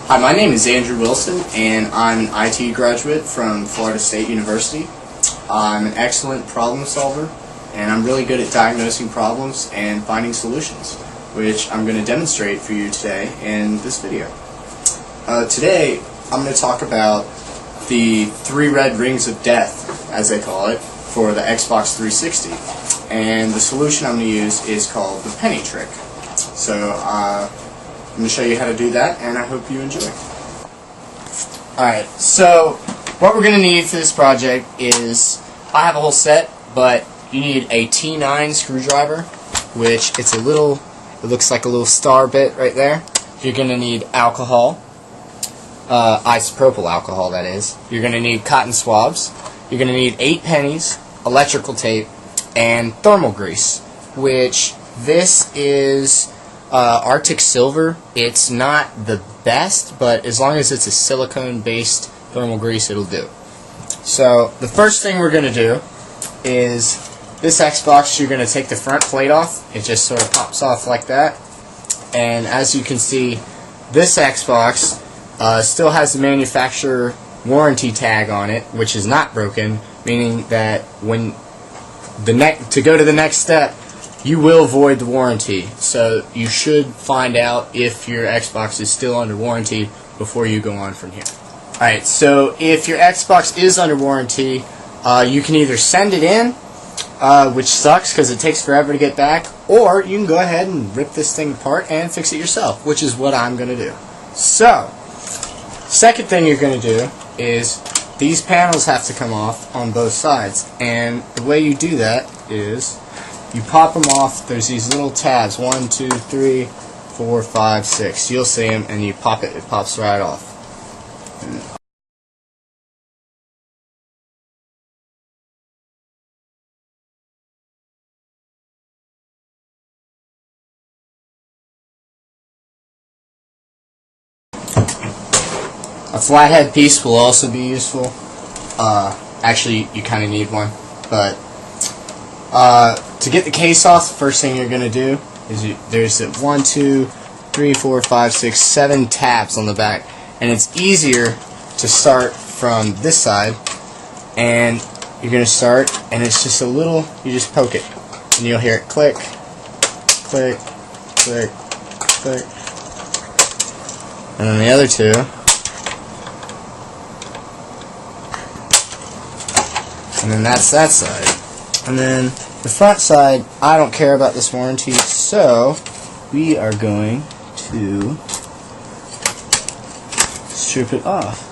Hi, my name is Andrew Wilson, and I'm an IT graduate from Florida State University. I'm an excellent problem solver, and I'm really good at diagnosing problems and finding solutions, which I'm going to demonstrate for you today in this video. Today, I'm going to talk about the 3 red rings of death, as they call it, for the Xbox 360. And the solution I'm going to use is called the penny trick. So, I'm going to show you how to do that, and I hope you enjoy. Alright, so what we're going to need for this project is, I have a whole set, but you need a T9 screwdriver, which it looks like a little star bit right there. You're going to need alcohol, isopropyl alcohol that is. You're going to need cotton swabs. You're going to need 8 pennies, electrical tape, and thermal grease, which this is Arctic Silver. It's not the best, but as long as it's a silicone-based thermal grease, it'll do. So the first thing we're going to do is this Xbox, you're going to take the front plate off. It just sort of pops off like that. And as you can see, this Xbox still has the manufacturer warranty tag on it, which is not broken, meaning that when to go to the next step, you will void the warranty. So you should find out if your Xbox is still under warranty before you go on from here. Alright, so if your Xbox is under warranty, you can either send it in, which sucks because it takes forever to get back, or you can go ahead and rip this thing apart and fix it yourself, which is what I'm going to do. So, second thing you're going to do is these panels have to come off on both sides, and the way you do that is you pop them off. There's these little tabs, 1, 2, 3, 4, 5, 6. You'll see them, and you pop it, it pops right off. A flathead piece will also be useful. Actually, you kind of need one, but to get the case off, the first thing you're going to do is there's 1, 2, 3, 4, 5, 6, 7 tabs on the back, and it's easier to start from this side, and you're going to start, and it's just a little, you just poke it, and you'll hear it click, click, click, click, and then the other 2, and then that's that side. And then the front side, I don't care about this warranty, so we are going to strip it off.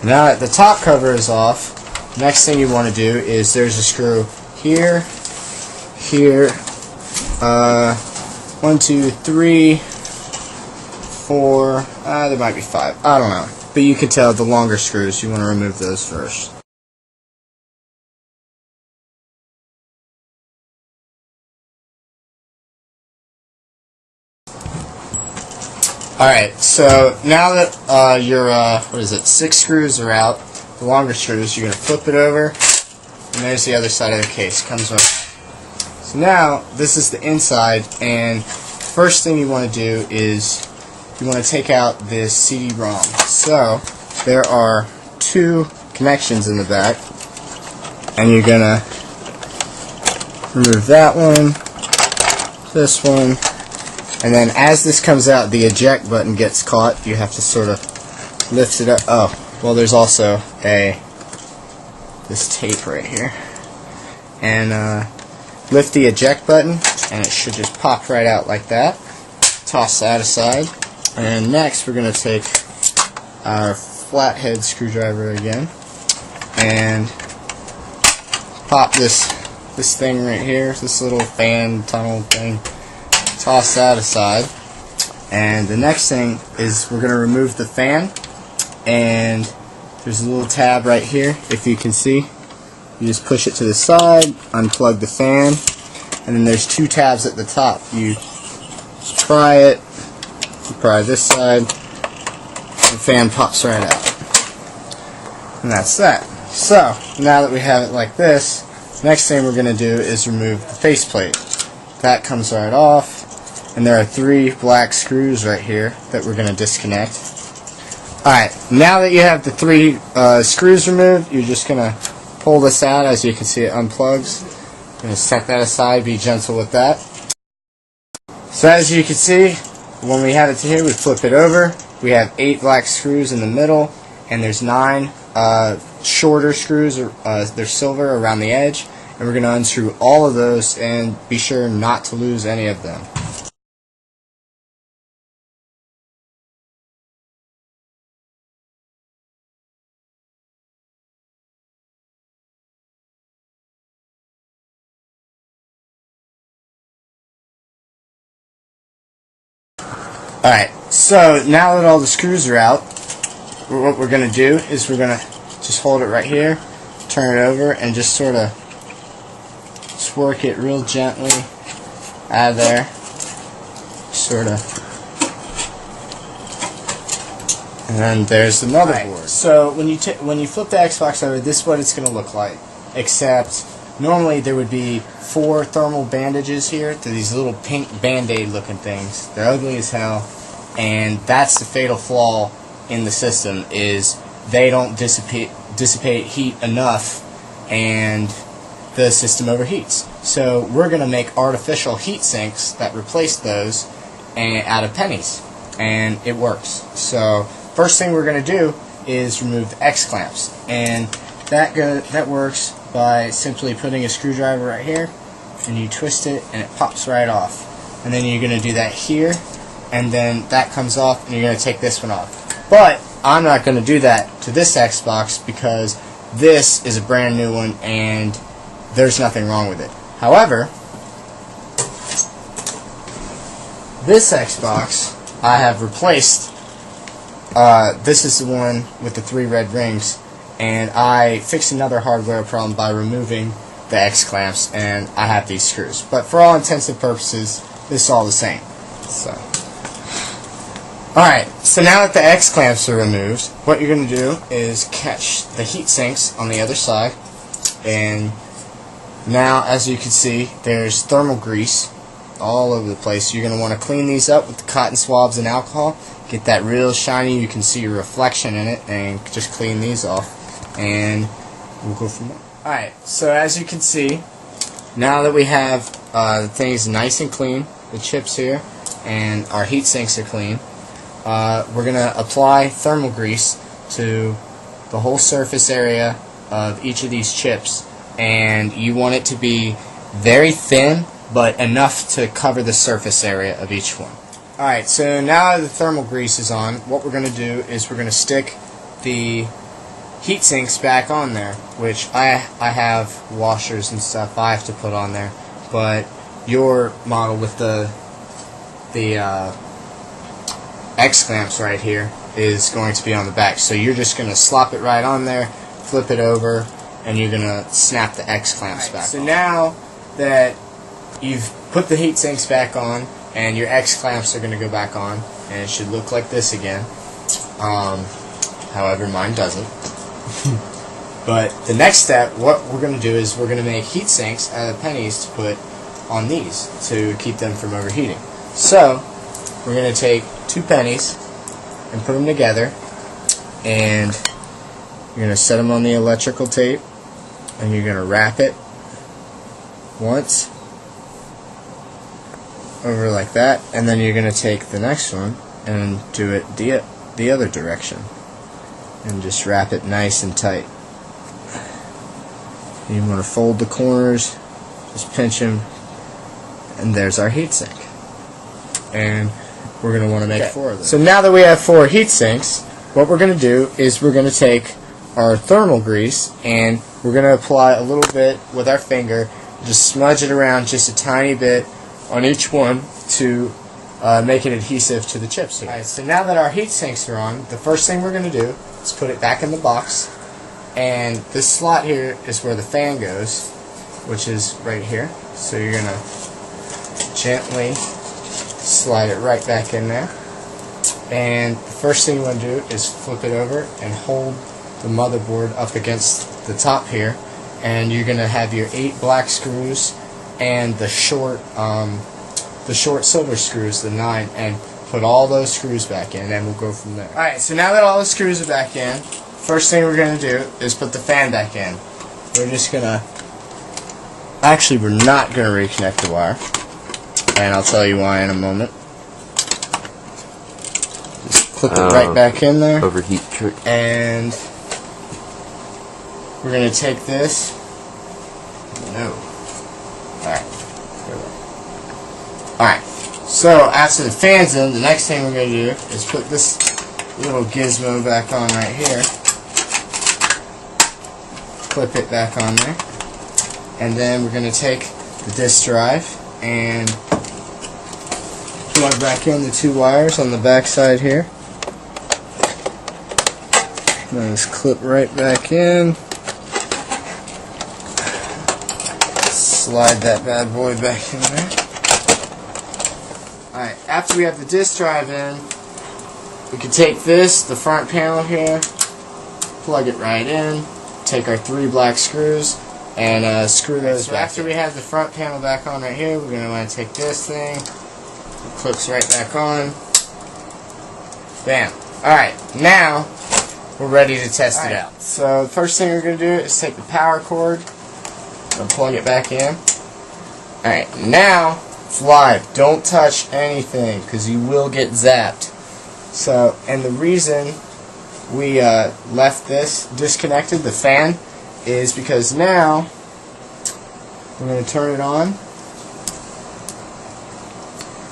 Now that the top cover is off, next thing you want to do is there's a screw here, here, 1, 2, 3, 4, there might be 5, I don't know. But you can tell the longer screws, you want to remove those first. Alright, so now that your, 6 screws are out, the longer screws, you're going to flip it over, and there's the other side of the case, comes up. So now, this is the inside, and first thing you want to do is you want to take out this CD-ROM. So, there are 2 connections in the back, and you're going to remove that one, this one, and then as this comes out, the eject button gets caught. You have to sort of lift it up. Oh, well, there's also this tape right here. And lift the eject button, and it should just pop right out like that. Toss that aside. And next, we're going to take our flathead screwdriver again and pop this thing right here, this little fan tunnel thing. Toss that aside. And the next thing is we're going to remove the fan, and there's a little tab right here, if you can see. You just push it to the side, unplug the fan, and then there's 2 tabs at the top. You pry it, you pry this side, the fan pops right out. And that's that. So, now that we have it like this, The next thing we're going to do is remove the faceplate. That comes right off, and there are 3 black screws right here that we're going to disconnect. Alright, now that you have the 3 screws removed, you're just going to pull this out. As you can see, it unplugs. I'm going to set that aside, be gentle with that. So as you can see, when we have it to here, we flip it over. We have 8 black screws in the middle, and there's 9 shorter screws, they're silver, around the edge. And we're going to unscrew all of those and be sure not to lose any of them. Alright, so now that all the screws are out, what we're going to do is we're going to just hold it right here, turn it over, and just sort of just work it real gently out of there. Sort of. And then there's the motherboard. Right, so when you flip the Xbox over, this is what it's going to look like. Except normally there would be 4 thermal bandages here. They're these little pink Band-Aid looking things. They're ugly as hell, and that's the fatal flaw in the system, is they don't dissipate heat enough, and the system overheats. So we're going to make artificial heat sinks that replace those out of pennies, and it works. So first thing we're going to do is remove the X clamps, and that works by simply putting a screwdriver right here, and you twist it and it pops right off. And then you're going to do that here, and then that comes off, and you're going to take this one off. But I'm not going to do that to this Xbox because this is a brand new one and there's nothing wrong with it. However, this Xbox I have replaced. This is the one with the 3 red rings, and I fixed another hardware problem by removing the X clamps, and I have these screws. But for all intents and purposes, this is all the same. So, alright, so now that the X clamps are removed, what you're going to do is catch the heat sinks on the other side, and now, as you can see, there's thermal grease all over the place. You're going to want to clean these up with the cotton swabs and alcohol. Get that real shiny, you can see your reflection in it, and just clean these off, and we'll go from there. Alright, so as you can see, now that we have the things nice and clean, the chips here, and our heat sinks are clean, we're going to apply thermal grease to the whole surface area of each of these chips. And you want it to be very thin, but enough to cover the surface area of each one. Alright, so now the thermal grease is on, what we're going to do is we're going to stick the heat sinks back on there, which I have washers and stuff I have to put on there, but your model with the X clamps right here is going to be on the back. So you're just going to slop it right on there, flip it over, and you're going to snap the X clamps back. So now that you've put the heat sinks back on and your X clamps are going to go back on, and it should look like this again. However, mine doesn't. But the next step, what we're going to do is we're going to make heat sinks out of pennies to put on these to keep them from overheating. So we're going to take 2 pennies and put them together, and you're going to set them on the electrical tape, and you're going to wrap it once over like that, and then you're going to take the next one and do it the other direction, and just wrap it nice and tight. You want to fold the corners, just pinch them, and there's our heatsink. And we're going to want to make 4 of them. So now that we have 4 heat sinks, what we're going to do is we're going to take our thermal grease and we're going to apply a little bit with our finger, just smudge it around just a tiny bit on each one to make it adhesive to the chips here. Alright, so now that our heat sinks are on, the first thing we're going to do is put it back in the box, and this slot here is where the fan goes, which is right here. So you're going to gently slide it right back in there, and the first thing you want to do is flip it over and hold the motherboard up against the top here, and you're gonna have your 8 black screws and the short silver screws, the 9, and put all those screws back in, and we'll go from there. Alright, so now that all the screws are back in, first thing we're gonna do is put the fan back in. We're just gonna, actually we're not gonna reconnect the wire, and I'll tell you why in a moment. Just clip it right back in there. Overheat trick. And we're gonna take this. No. Alright, so after the fan's in, the next thing we're going to do is put this little gizmo back on right here. Clip it back on there. And then we're going to take the disk drive and plug back in the 2 wires on the back side here. Then just clip right back in. Slide that bad boy back in there. Alright, after we have the disk drive in, we can take this, the front panel here, plug it right in, take our 3 black screws, and screw those back. After we have the front panel back on right here, we're going to want to take this thing, it clips right back on, bam. Alright, now we're ready to test it out. So the first thing we're going to do is take the power cord and plug it back in. Alright, now it's live. Don't touch anything because you will get zapped. So, and the reason we left this disconnected, the fan, is because now we're going to turn it on,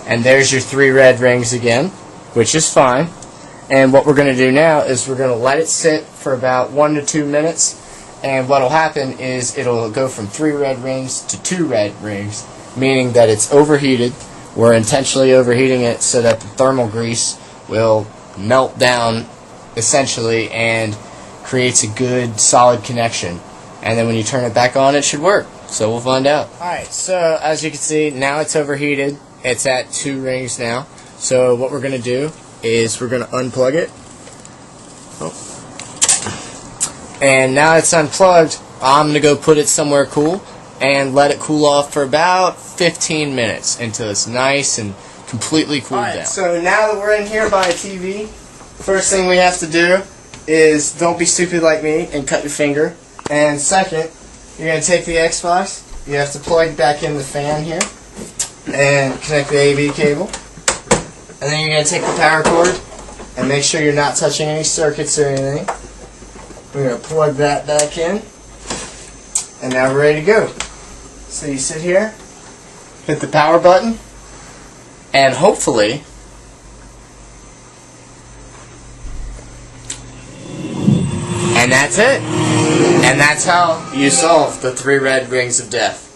and there's your 3 red rings again, which is fine. And what we're going to do now is we're going to let it sit for about 1 to 2 minutes, and what will happen is it'll go from 3 red rings to 2 red rings, meaning that it's overheated. We're intentionally overheating it so that the thermal grease will melt down essentially and creates a good solid connection, and then when you turn it back on it should work. So we'll find out. Alright, so as you can see, now it's overheated. It's at 2 rings now. So what we're going to do is we're going to unplug it. And now it's unplugged, I'm going to go put it somewhere cool and let it cool off for about 15 minutes until it's nice and completely cooled down. So now that we're in here by a TV, first thing we have to do is don't be stupid like me and cut your finger. And second, you're going to take the Xbox, you have to plug back in the fan here and connect the AV cable. And then you're going to take the power cord and make sure you're not touching any circuits or anything. We're going to plug that back in, and now we're ready to go. So you sit here, hit the power button, and hopefully and that's it. And that's how you solve the 3 red rings of death.